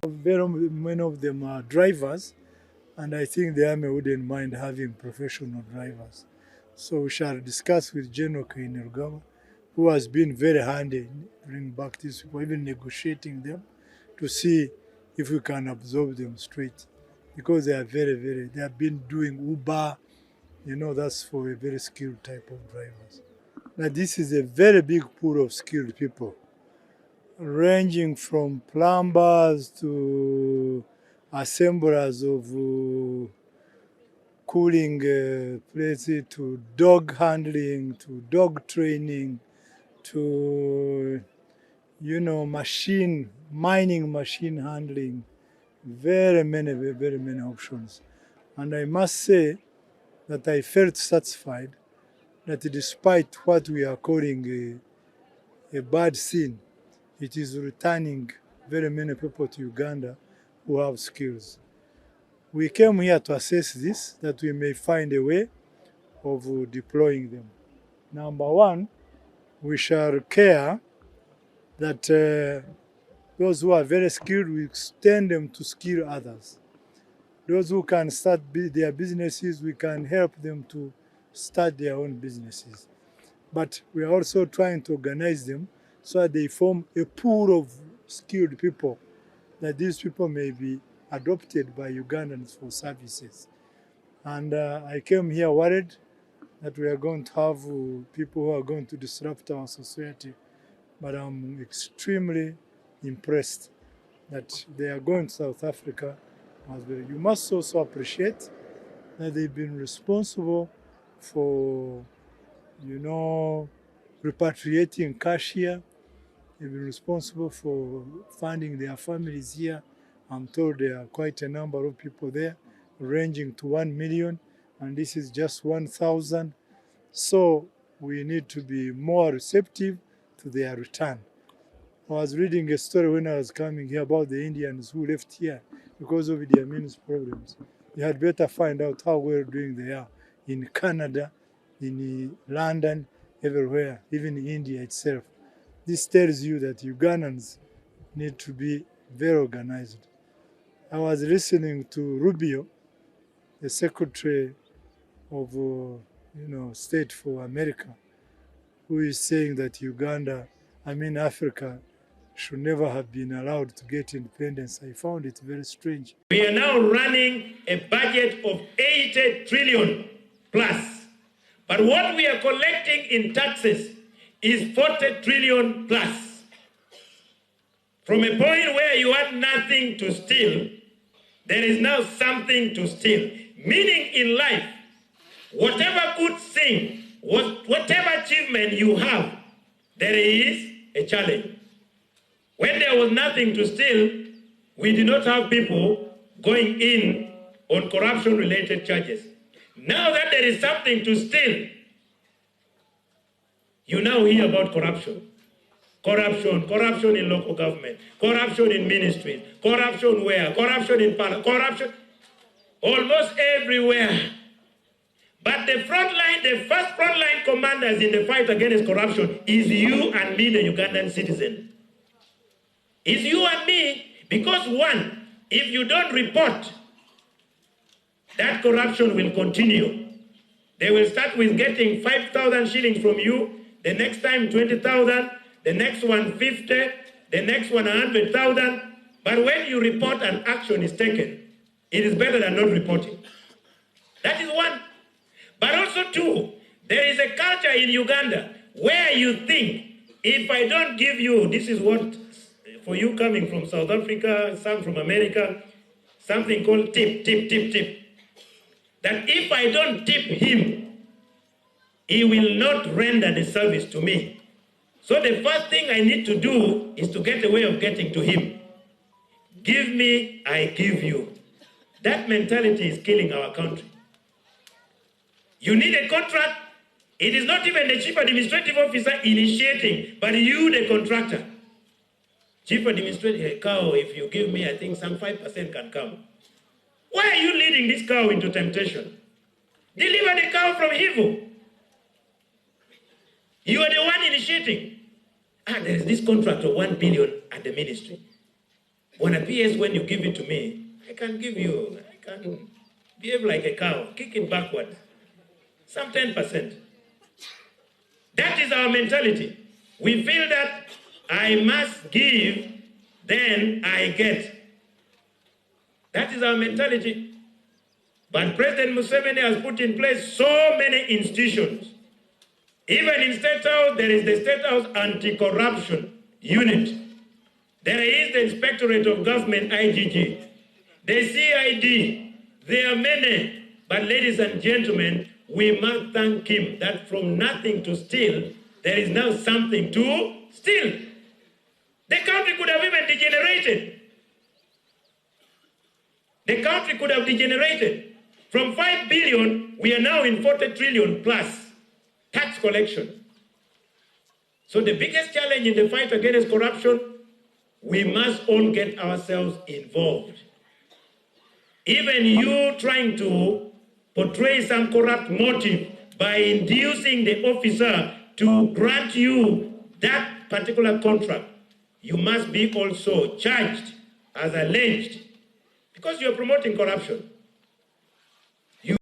Very many of them are drivers, and I think the army wouldn't mind having professional drivers. So we shall discuss with General Kainerugaba, who has been very handy in bringing back these people, even negotiating them, to see if we can absorb them straight. Because they are they have been doing Uber, that's for a very skilled type of drivers. Now, this is a very big pool of skilled people, ranging from plumbers to assemblers of cooling places, to dog handling, to dog training, to mining machine handling. Very many options. And I must say that I felt satisfied that despite what we are calling a bad scene, it is returning very many people to Uganda who have skills. We came here to assess this, that we may find a way of deploying them. Number one, we shall care that those who are very skilled, we extend them to skill others. Those who can start their businesses, we can help them to start their own businesses. But we are also trying to organize them so that they form a pool of skilled people, that these people may be adopted by Ugandans for services. And I came here worried that we are going to have people who are going to disrupt our society. But I'm extremely impressed that they are going to South Africa. You must also appreciate that they've been responsible for, repatriating cash here. They've been responsible for funding their families here. I'm told there are quite a number of people there, ranging to 1 million, and this is just 1,000. So we need to be more receptive to their return. I was reading a story when I was coming here about the Indians who left here because of their means problems. You had better find out how well doing they are in Canada, in London, everywhere, even in India itself. This tells you that Ugandans need to be very organized. I was listening to Rubio, the Secretary of State for America, who is saying that Africa should never have been allowed to get independence. I found it very strange. We are now running a budget of 80 trillion plus. But what we are collecting in taxes is 40 trillion plus. From a point where you had nothing to steal, there is now something to steal. Meaning in life, whatever good thing, whatever achievement you have, there is a challenge. When there was nothing to steal, we did not have people going in on corruption-related charges. Now that there is something to steal, you now hear about corruption. Corruption in local government, corruption in ministries, corruption where, corruption in parliament, corruption almost everywhere. But the first frontline commanders in the fight against corruption is you and me, the Ugandan citizen. It's you and me, because one, if you don't report, that corruption will continue. They will start with getting 5,000 shillings from you, the next time 20,000, the next one 50, the next one 100,000. But when you report and action is taken, it is better than not reporting. That is one. But also two, there is a culture in Uganda where you think, if I don't give you, this is what, for you coming from South Africa, some from America, something called tip. That if I don't tip him, he will not render the service to me. So the first thing I need to do is to get a way of getting to him. Give me, I give you. That mentality is killing our country. You need a contract. It is not even the chief administrative officer initiating, but you, the contractor. Chief administrative, cow, if you give me, I think some 5% can come. Why are you leading this cow into temptation? Deliver the cow from evil. You are the one initiating. There is this contract of 1 billion at the ministry. On a PS, when you give it to me, I can behave like a cow, kick it backward. Some 10%. That is our mentality. We feel that I must give, then I get. That is our mentality. But President Museveni has put in place so many institutions. Even in State House, there is the State House Anti-Corruption Unit. There is the Inspectorate of Government, IGG. The CID. There are many. But ladies and gentlemen, we must thank him that from nothing to steal, there is now something to steal. The country could have even degenerated. The country could have degenerated. From 5 billion, we are now in 40 trillion plus tax collection. So the biggest challenge in the fight against corruption, we must all get ourselves involved. Even you trying to portray some corrupt motive by inducing the officer to grant you that particular contract, you must be also charged as alleged because you are promoting corruption.